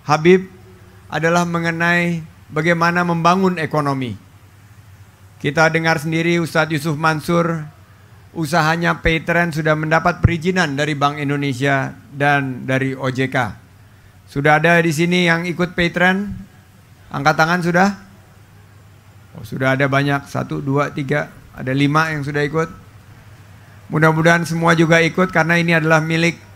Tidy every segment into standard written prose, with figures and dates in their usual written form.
Habib adalah mengenai bagaimana membangun ekonomi. Kita dengar sendiri Ustadz Yusuf Mansur, usahanya Paytrend sudah mendapat perizinan dari Bank Indonesia dan dari OJK. Sudah ada di sini yang ikut Paytrend? Angkat tangan sudah? Oh, sudah ada banyak, 1, 2, 3, ada 5 yang sudah ikut. Mudah-mudahan semua juga ikut karena ini adalah milik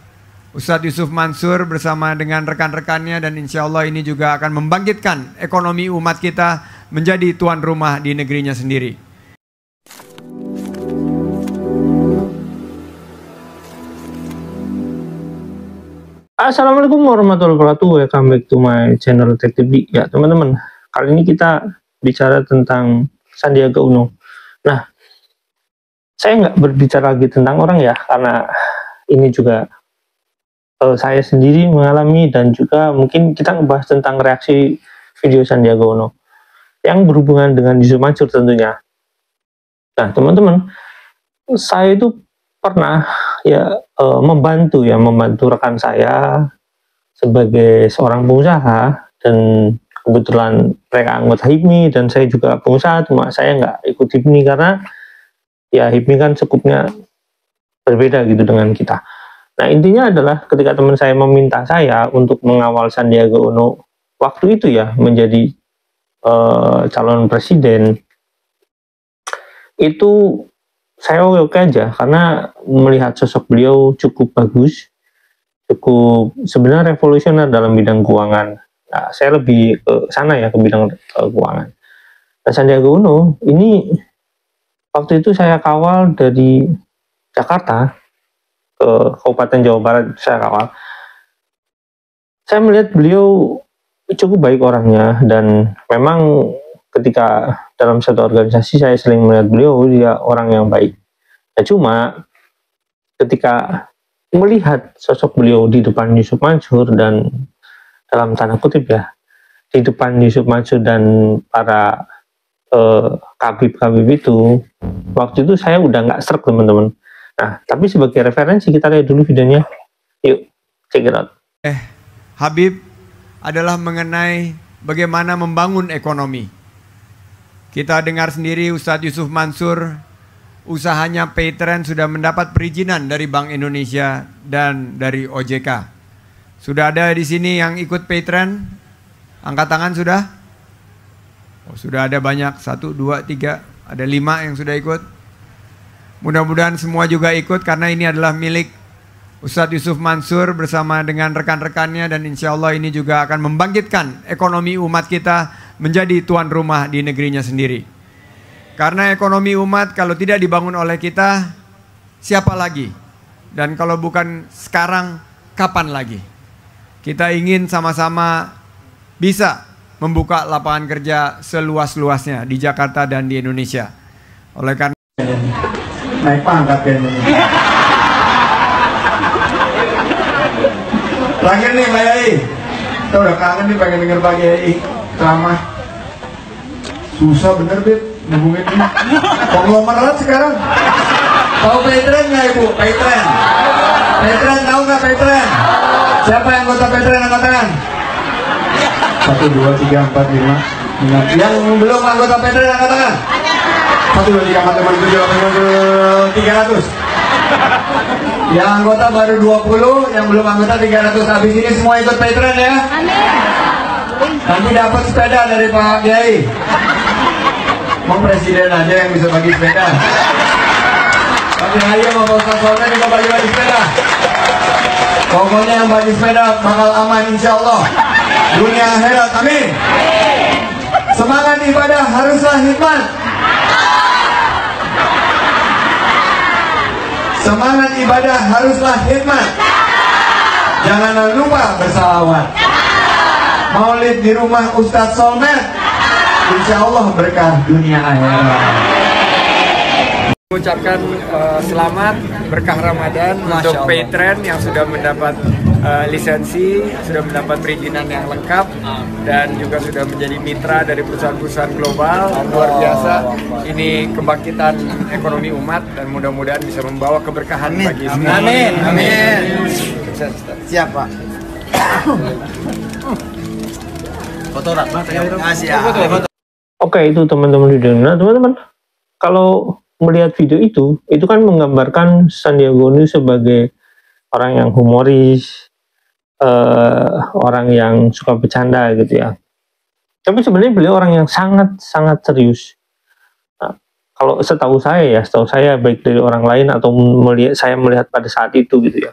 Ustadz Yusuf Mansur bersama dengan rekan-rekannya, dan insya Allah ini juga akan membangkitkan ekonomi umat kita menjadi tuan rumah di negerinya sendiri. Assalamualaikum warahmatullahi wabarakatuh. Welcome back to my channel Tech TV. Ya teman-teman, kali ini kita bicara tentang Sandiaga Uno. Nah, saya nggak berbicara lagi tentang orang ya, karena ini juga saya sendiri mengalami, dan juga mungkin kita ngebahas tentang reaksi video Sandiaga Uno yang berhubungan dengan Yusuf Mansur tentunya. Nah teman-teman, saya itu pernah membantu rekan saya sebagai seorang pengusaha, dan kebetulan mereka anggota HIPMI dan saya juga pengusaha, cuma saya nggak ikut HIPMI karena ya HIPMI kan cukupnya berbeda gitu dengan kita. Nah intinya adalah ketika teman saya meminta saya untuk mengawal Sandiaga Uno waktu itu ya menjadi calon presiden, itu saya oke aja karena melihat sosok beliau cukup bagus, cukup sebenarnya revolusioner dalam bidang keuangan. Nah, saya lebih ke sana ya, ke bidang keuangan. Nah, Sandiaga Uno ini waktu itu saya kawal dari Jakarta ke Kabupaten Jawa Barat, saya kawal. Saya melihat beliau cukup baik orangnya, dan memang ketika dalam satu organisasi saya sering melihat beliau, dia orang yang baik. Nah, cuma ketika melihat sosok beliau di depan Yusuf Mansur, dan dalam tanda kutip ya, di depan Yusuf Mansur dan para kabib-kabib itu, waktu itu saya udah nggak srek teman-teman. Nah, tapi sebagai referensi kita lihat dulu videonya. Yuk, check it out. Habib adalah mengenai bagaimana membangun ekonomi. Kita dengar sendiri Ustadz Yusuf Mansur, usahanya Paytrend sudah mendapat perizinan dari Bank Indonesia dan dari OJK. Sudah ada di sini yang ikut Paytrend? Angkat tangan sudah? Oh, sudah ada banyak, 1, 2, 3, ada 5 yang sudah ikut. Mudah-mudahan semua juga ikut karena ini adalah milik Ustadz Yusuf Mansur bersama dengan rekan-rekannya, dan insya Allah ini juga akan membangkitkan ekonomi umat kita menjadi tuan rumah di negerinya sendiri. Karena ekonomi umat kalau tidak dibangun oleh kita, siapa lagi? Dan kalau bukan sekarang, kapan lagi? Kita ingin sama-sama bisa membuka lapangan kerja seluas-luasnya di Jakarta dan di Indonesia. Oleh karena naik pangkat kayaknya. Terakhir nih Pak Yai, kita udah kangen nih pengen denger Pak Yai ceramah. Susah bener Bib ngubungin ini konglomerat sekarang. Tahu Paytrend nggak Ibu? Paytrend tahu nggak Paytrend? Siapa yang anggota Paytrend angkat tangan? 1, 2, 3, 4, 5. Yang belum anggota Paytrend angkat tangan? 1, 2, 3, 4, 5, 6, 7, 8, 9, 10, 300. Yang anggota baru 20, yang belum anggota 300. Habis ini semua ikut Paytrend ya. Amin. Nanti dapat sepeda dari Pak Kiai. Mau presiden aja yang bisa bagi sepeda. Tapi ayo mau Ustaz Solmen juga bagi-bagi sepeda. Pokoknya yang bagi sepeda bakal aman insya Allah. Dunia akhirat, amin. Semangat ibadah haruslah hikmat. Semangat ibadah haruslah hikmat. Jangan lupa bersalawat. Maulid di rumah Ustadz Solmed, insya Allah berkah dunia akhirat. Mengucapkan selamat berkah Ramadan untuk Paytrend yang sudah mendapat lisensi, sudah mendapat perizinan yang lengkap, dan juga sudah menjadi mitra dari perusahaan-perusahaan global. Luar biasa, ini kebangkitan ekonomi umat, dan mudah-mudahan bisa membawa keberkahan bagi semua. Amin. Amin. Siap Pak. Oke, itu teman-teman di dunia. Nah, teman-teman, kalau melihat video itu kan menggambarkan Sandiaga Uno sebagai orang yang humoris, orang yang suka bercanda gitu ya. Tapi sebenarnya beliau orang yang sangat serius. Nah, kalau setahu saya baik dari orang lain atau saya melihat pada saat itu gitu ya.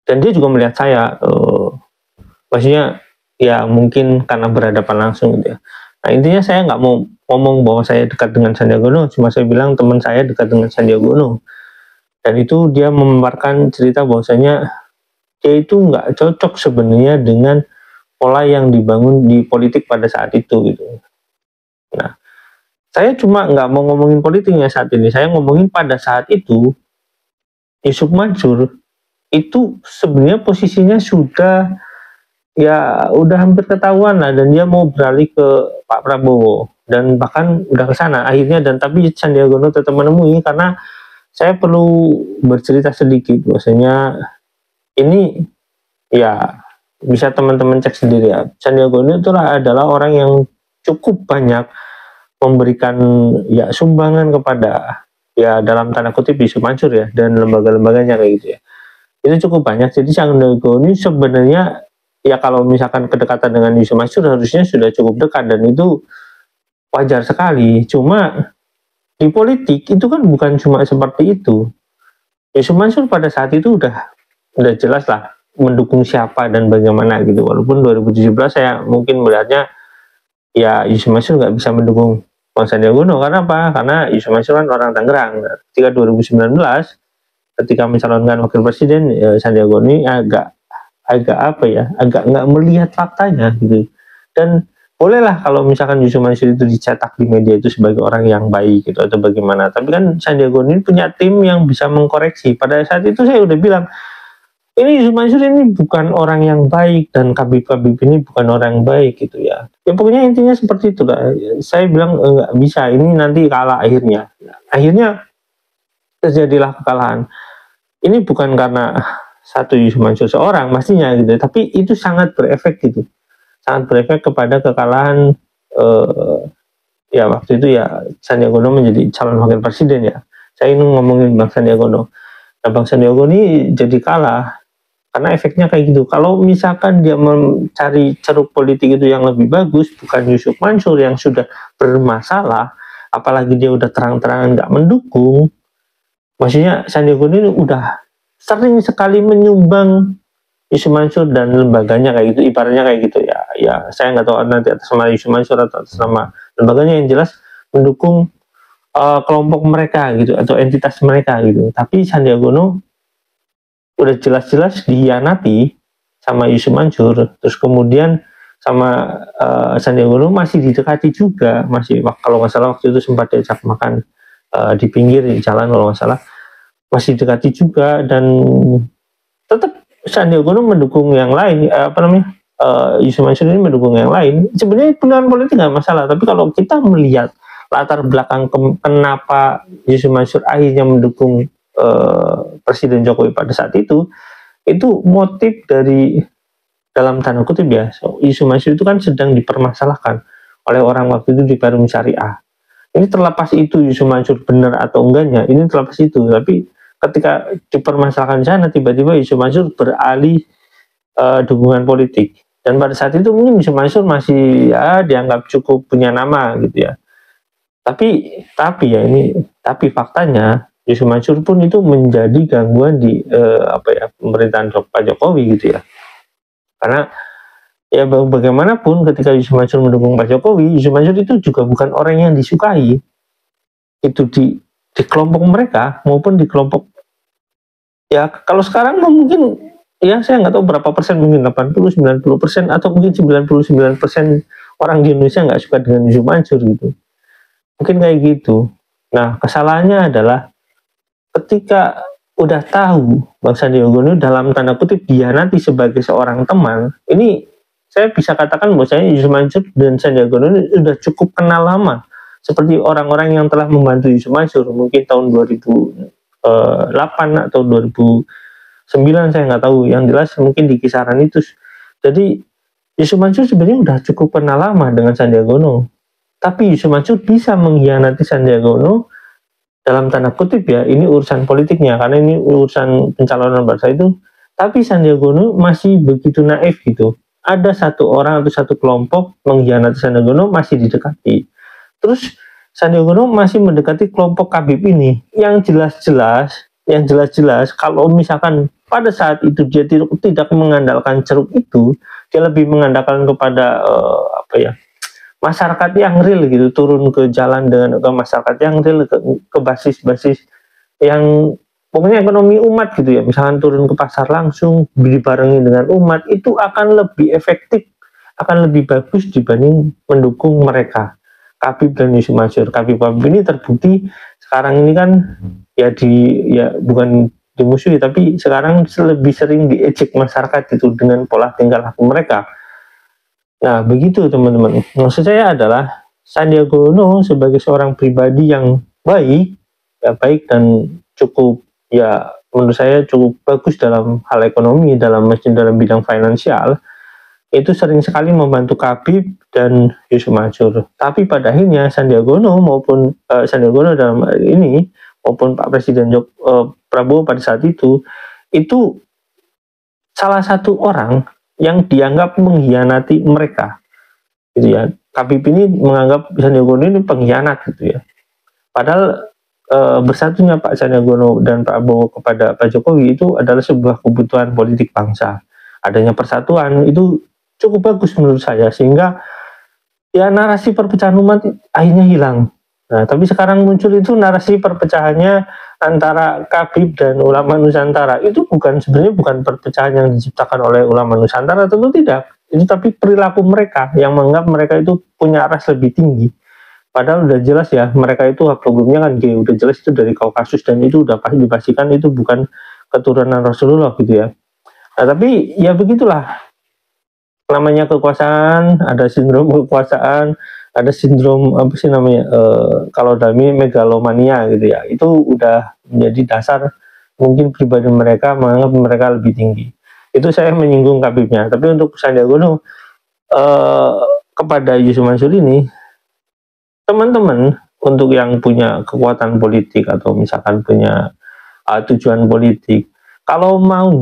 Dan dia juga melihat saya, maksudnya ya mungkin karena berhadapan langsung gitu ya. Nah, intinya saya nggak mau ngomong bahwa saya dekat dengan Sandiaga Uno, cuma saya bilang teman saya dekat dengan Sandiaga Uno. Dan itu dia memaparkan cerita bahwasanya dia itu nggak cocok sebenarnya dengan pola yang dibangun di politik pada saat itu gitu. Nah, saya cuma nggak mau ngomongin politiknya saat ini, saya ngomongin pada saat itu Yusuf Mansur itu sebenarnya posisinya sudah ya udah hampir ketahuan lah, dan dia mau beralih ke Pak Prabowo dan bahkan udah ke sana akhirnya. Dan tapi Sandiaga Uno tetap menemui, karena saya perlu bercerita sedikit bahwasanya ini ya bisa teman-teman cek sendiri ya. Sandiaga Uno itu adalah orang yang cukup banyak memberikan ya sumbangan kepada ya dalam tanda kutip Yusuf Mansur ya dan lembaga-lembaganya kayak gitu ya. Itu cukup banyak. Jadi Sandiaga Uno sebenarnya ya kalau misalkan kedekatan dengan Yusuf Mansur harusnya sudah cukup dekat, dan itu wajar sekali. Cuma di politik itu kan bukan cuma seperti itu. Yusuf Mansur pada saat itu udah jelas lah mendukung siapa dan bagaimana gitu. Walaupun 2017 saya mungkin melihatnya ya Yusuf Mansur nggak bisa mendukung Bang Sandiaga Uno. Karena apa? Karena Yusuf Mansur kan orang Tangerang. Ketika 2019 ketika mencalonkan wakil presiden ya, Sandiaga Uno agak apa ya, agak nggak melihat faktanya gitu. Dan bolehlah kalau misalkan Yusuf Mansur itu dicetak di media itu sebagai orang yang baik gitu atau bagaimana, tapi kan Sandiaga Uno ini punya tim yang bisa mengkoreksi. Pada saat itu saya udah bilang ini Yusuf Mansur ini bukan orang yang baik dan Habib ini bukan orang yang baik gitu ya. Ya pokoknya intinya seperti itu lah. Saya bilang nggak bisa, ini nanti kalah akhirnya. Akhirnya terjadilah kekalahan. Ini bukan karena satu Yusuf Mansur seorang pastinya gitu, tapi itu sangat berefek gitu, sangat berefek kepada kekalahan ya waktu itu ya Sandiaga Uno menjadi calon wakil presiden ya. Saya ini ngomongin Bang Sandiaga Uno. Nah, Bang Sandiaga Uno ini jadi kalah karena efeknya kayak gitu. Kalau misalkan dia mencari ceruk politik itu yang lebih bagus, bukan Yusuf Mansur yang sudah bermasalah, apalagi dia udah terang-terangan nggak mendukung, maksudnya Sandiaga Uno ini udah sering sekali menyumbang Yusuf Mansur dan lembaganya kayak gitu, ibaratnya kayak gitu ya. Ya saya nggak tahu nanti atas nama Yusuf Mansur atau atas nama lembaganya, yang jelas mendukung kelompok mereka gitu atau entitas mereka gitu. Tapi Sandiaga Uno udah jelas-jelas dihianati sama Yusuf Mansur, terus kemudian sama Sandiaga Uno masih didekati juga, masih kalau nggak salah waktu itu sempat diajak makan di pinggir jalan kalau nggak salah, masih dekati juga. Dan tetap Sandiaga Uno mendukung yang lain, Yusuf Mansur ini mendukung yang lain. Sebenarnya pilihan politik nggak masalah, tapi kalau kita melihat latar belakang kenapa Yusuf Mansur akhirnya mendukung Presiden Jokowi pada saat itu motif dari dalam tanda kutip ya, Yusuf Mansur itu kan sedang dipermasalahkan oleh orang waktu itu di Perum Syariah. Ini terlepas itu Yusuf Mansur benar atau enggaknya, ini terlepas itu, tapi ketika dipermasalahkan sana, tiba-tiba Yusuf Mansur beralih dukungan politik. Dan pada saat itu mungkin Yusuf Mansur masih ya dianggap cukup punya nama gitu ya. Tapi faktanya Yusuf Mansur pun itu menjadi gangguan di pemerintahan Pak Jokowi gitu ya. Karena ya bagaimanapun ketika Yusuf Mansur mendukung Pak Jokowi, Yusuf Mansur itu juga bukan orang yang disukai. Itu di kelompok mereka maupun di kelompok ya kalau sekarang mungkin ya saya nggak tahu berapa persen, mungkin 80-90% atau mungkin 99% orang di Indonesia nggak suka dengan Yusuf Mansur gitu. Mungkin kayak gitu. Nah, kesalahannya adalah ketika udah tahu Bang Sandiaga Uno dalam tanda kutip dihianati sebagai seorang teman, ini saya bisa katakan bahwasanya Yusuf Mansur dan Sandiaga Uno sudah cukup kenal lama. Seperti orang-orang yang telah membantu Yusuf Mansur mungkin tahun 2008 atau 2009 saya nggak tahu, yang jelas mungkin di kisaran itu Jadi Yusuf Mansur sebenarnya udah cukup kenal lama dengan Sandiaga Uno, tapi Yusuf Mansur bisa mengkhianati Sandiaga Uno dalam tanda kutip ya, ini urusan politiknya karena ini urusan pencalonan bangsa itu. Tapi Sandiaga Uno masih begitu naif gitu. Ada satu orang atau satu kelompok mengkhianati Sandiaga Uno masih didekati. Terus Sandiaga Uno masih mendekati kelompok Habib ini yang jelas-jelas kalau misalkan pada saat itu dia tidak mengandalkan ceruk itu, dia lebih mengandalkan kepada masyarakat yang real gitu, turun ke jalan dengan ke masyarakat yang real, ke basis-basis yang pokoknya ekonomi umat gitu ya, misalkan turun ke pasar langsung dibarengi dengan umat, itu akan lebih efektif, akan lebih bagus dibanding mendukung mereka Habib dan Yusuf Mansur. Habib ini terbukti sekarang ini kan bukan dimusuhi, tapi sekarang lebih sering diejek masyarakat itu dengan pola tingkah laku mereka. Nah, begitu teman-teman. Maksud saya adalah Sandiaga Uno sebagai seorang pribadi yang baik dan cukup, menurut saya cukup bagus dalam hal ekonomi, dalam bidang finansial, itu sering sekali membantu Habib dan Yusuf Mansur. Tapi pada akhirnya Sandiaga Uno dalam hal ini maupun Pak Presiden Prabowo pada saat itu salah satu orang yang dianggap mengkhianati mereka, gitu ya. Habib ini menganggap Sandiaga Uno ini pengkhianat, gitu ya. Padahal bersatunya Pak Sandiaga Uno dan Prabowo kepada Pak Jokowi itu adalah sebuah kebutuhan politik bangsa. Adanya persatuan itu cukup bagus menurut saya, sehingga narasi perpecahan umat akhirnya hilang. Nah, tapi sekarang muncul itu narasi perpecahannya antara Habib dan ulama Nusantara. Itu sebenarnya bukan perpecahan yang diciptakan oleh ulama Nusantara, tentu tidak. Itu tapi perilaku mereka yang menganggap mereka itu punya ras lebih tinggi. Padahal udah jelas ya, mereka itu haplogramnya kan gay, udah jelas itu dari Kaukasus, dan itu udah pasti dipastikan itu bukan keturunan Rasulullah gitu ya. Nah, tapi ya begitulah. Namanya kekuasaan, ada sindrom kekuasaan, ada sindrom kalau dalam ini megalomania gitu ya. Itu udah menjadi dasar mungkin pribadi mereka menganggap mereka lebih tinggi. Itu saya menyinggung Habibnya. Tapi untuk Sandiaga Uno kepada Yusuf Mansur ini, teman-teman untuk yang punya kekuatan politik atau misalkan punya tujuan politik, kalau mau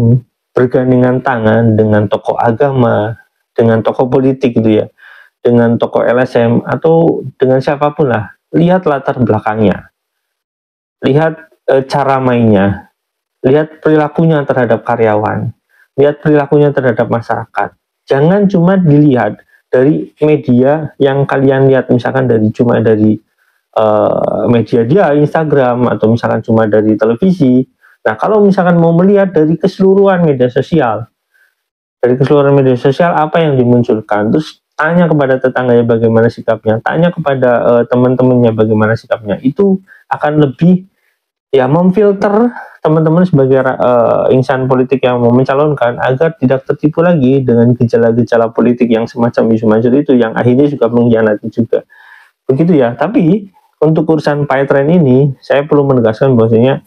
bergandengan tangan dengan tokoh agama, dengan tokoh politik gitu ya, dengan tokoh LSM atau dengan siapapun lah, lihat latar belakangnya, lihat cara mainnya, lihat perilakunya terhadap karyawan, lihat perilakunya terhadap masyarakat. Jangan cuma dilihat dari media yang kalian lihat, misalkan dari media dia Instagram atau misalkan cuma dari televisi. Nah, kalau misalkan mau melihat dari keseluruhan media sosial, apa yang dimunculkan, terus tanya kepada tetangganya bagaimana sikapnya, tanya kepada teman-temannya bagaimana sikapnya, itu akan lebih memfilter teman-teman sebagai insan politik yang mau mencalonkan agar tidak tertipu lagi dengan gejala-gejala politik yang semacam Yusuf Mansur itu, yang akhirnya juga mengkhianati juga. Begitu ya. Tapi untuk urusan PayTrend ini, saya perlu menegaskan bahwasanya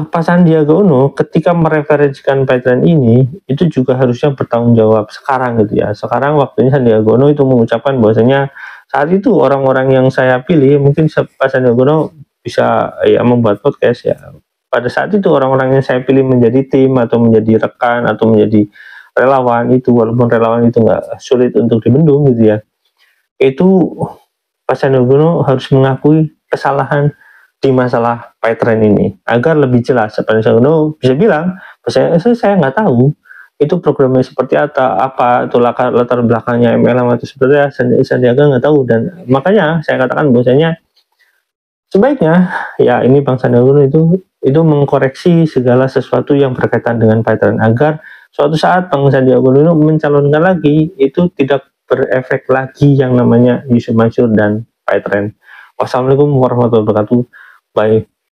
Pak Sandiaga Uno ketika mereferensikan PayTrend ini itu juga harusnya bertanggung jawab sekarang gitu ya. Sekarang waktunya Sandiaga Uno itu mengucapkan bahwasanya saat itu orang-orang yang saya pilih, mungkin Pak Sandiaga Uno bisa membuat podcast ya. Pada saat itu orang-orang yang saya pilih menjadi tim atau menjadi rekan atau menjadi relawan itu, walaupun relawan itu nggak sulit untuk dibendung gitu ya, itu Pak Sandiaga Uno harus mengakui kesalahan di masalah PayTrend ini agar lebih jelas. Pak Sandiaga Uno bisa bilang, saya nggak tahu itu programnya seperti apa itu latar belakangnya MLM atau seperti Sandiaga nggak tahu. Dan makanya saya katakan bahwasanya sebaiknya ini Bang Sandiaga Uno itu mengkoreksi segala sesuatu yang berkaitan dengan PayTrend agar suatu saat Bang Sandiaga Uno mencalonkan lagi itu tidak berefek lagi yang namanya Yusuf Mansur dan PayTrend. Wassalamualaikum warahmatullahi wabarakatuh. Bye.